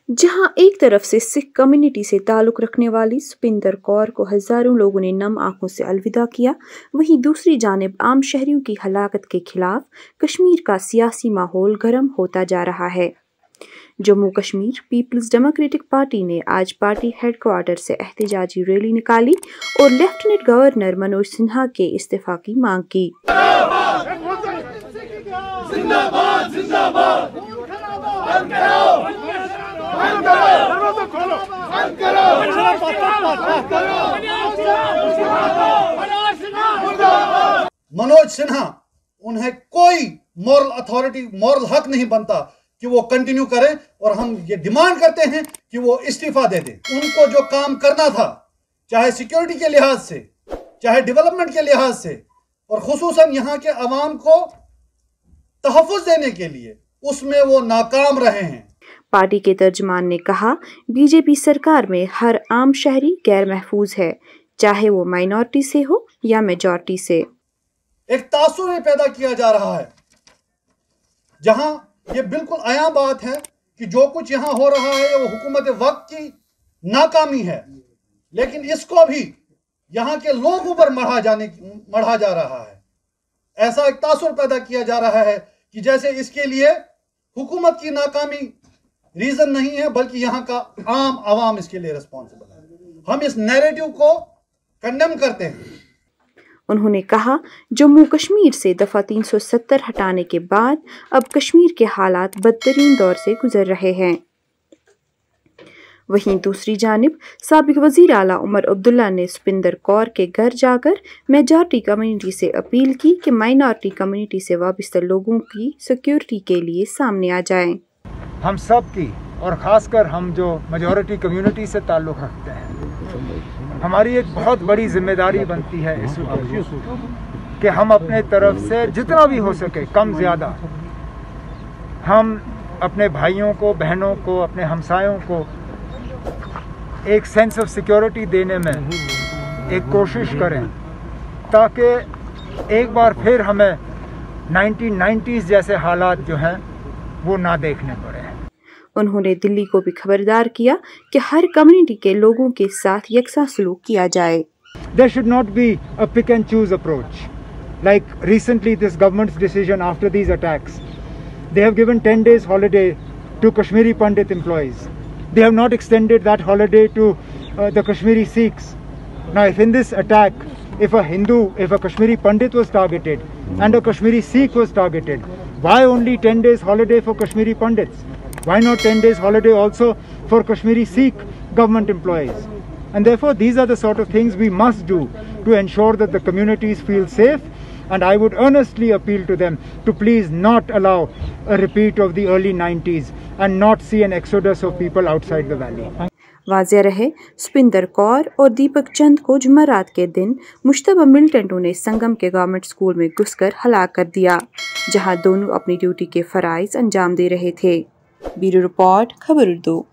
जहां एक तरफ से सिख कम्युनिटी से ताल्लुक रखने वाली सुपिंदर कौर को हजारों लोगों ने नम आंखों से अलविदा किया, वहीं दूसरी जानिब आम शहरियों की हलाकत के खिलाफ कश्मीर का सियासी माहौल गर्म होता जा रहा है। Jammu Kashmir peoples democratic party ने आज पार्टी हेडक्वार्टर से एहतजाजी रैली निकाली और लेफ्टिनेंट गवर्नर मनोज सिन्हा के इस्तीफा की मांग की। मनोज सिन्हा, उन्हें कोई मॉरल अथॉरिटी, मॉरल हक नहीं बनता कि वो कंटिन्यू करें, और हम ये डिमांड करते हैं कि वो इस्तीफा दे दें। उनको जो काम करना था, चाहे सिक्योरिटी के लिहाज से, चाहे डेवलपमेंट के लिहाज से, और खुसूसन यहाँ के अवाम को तहफ़्फ़ुज़ देने के लिए, उसमें वो नाकाम रहे हैं। पार्टी के तर्जमान ने कहा, बीजेपी सरकार में हर आम शहरी गैर महफूज है, चाहे वो माइनॉरिटी से हो या मेजॉरिटी से। एक तासुर पैदा किया जा रहा है, जहां ये बिल्कुल आया बात है कि जो कुछ यहाँ हो रहा है वो हुकूमत वक्त की नाकामी है, लेकिन इसको भी यहाँ के लोगों पर मढ़ा जा रहा है। ऐसा एक तासुर पैदा किया जा रहा है कि जैसे इसके लिए हुकूमत की नाकामी रीजन नहीं है, बल्कि यहाँ का आम आवाम इसके लिए रिस्पॉन्सिबल है। हम इस नैरेटिव को कंडेम करते हैं। उन्होंने कहा, जम्मू कश्मीर से दफा 370 हटाने के बाद अब कश्मीर के हालात बदतरीन दौर से गुजर रहे हैं। वहीं दूसरी जानिब साबिक वजीर आला उमर अब्दुल्ला ने सुपिंदर कौर के घर जाकर मेजॉरिटी कम्युनिटी से अपील की कि माइनॉरिटी कम्युनिटी से वाबस्ता लोगों की सिक्योरिटी के लिए सामने आ जाएं। हम सब की, और ख़ासकर हम जो मेजॉरिटी कम्युनिटी से ताल्लुक़ रखते हैं, हमारी एक बहुत बड़ी जिम्मेदारी बनती है इस वक्त कि हम अपने तरफ से जितना भी हो सके, कम ज़्यादा, हम अपने भाइयों को, बहनों को, अपने हमसायों को एक सेंस ऑफ सिक्योरिटी देने में एक कोशिश करें, ताकि एक बार फिर हमें 1990s जैसे हालात जो हैं वो ना देखने पड़े। उन्होंने दिल्ली को भी खबरदार किया कि हर कम्युनिटी के लोगों के साथ यकसा सलूक किया जाए। There should not be a pick and choose approach. Like recently this government's decision after these attacks, they have given 10 days holiday to Kashmiri Pandit employees. They have not extended that holiday to the Kashmiri Sikhs. Now if in this attack, if a Hindu, if a Kashmiri Pandit was targeted and a Kashmiri Sikh was targeted, why only 10 days holiday for Kashmiri Pandits? Why not 10 days holiday also for Kashmiri Sikh government employees? And therefore these are the sort of things we must do to ensure that the communities feel safe, and I would earnestly appeal to them to please not allow a repeat of the early 90s and not see an exodus of people outside the valley. वाज़ेह रहे, सुपिंदर कौर और दीपक चंद को जुमेरात के दिन मुश्तबा मिलिटेंटों ने संगम के government school में घुसकर हलाक कर दिया, जहां दोनों अपनी ड्यूटी के फराइज अंजाम दे रहे थे। ब्यूरो रिपोर्ट, खबर उर्दू।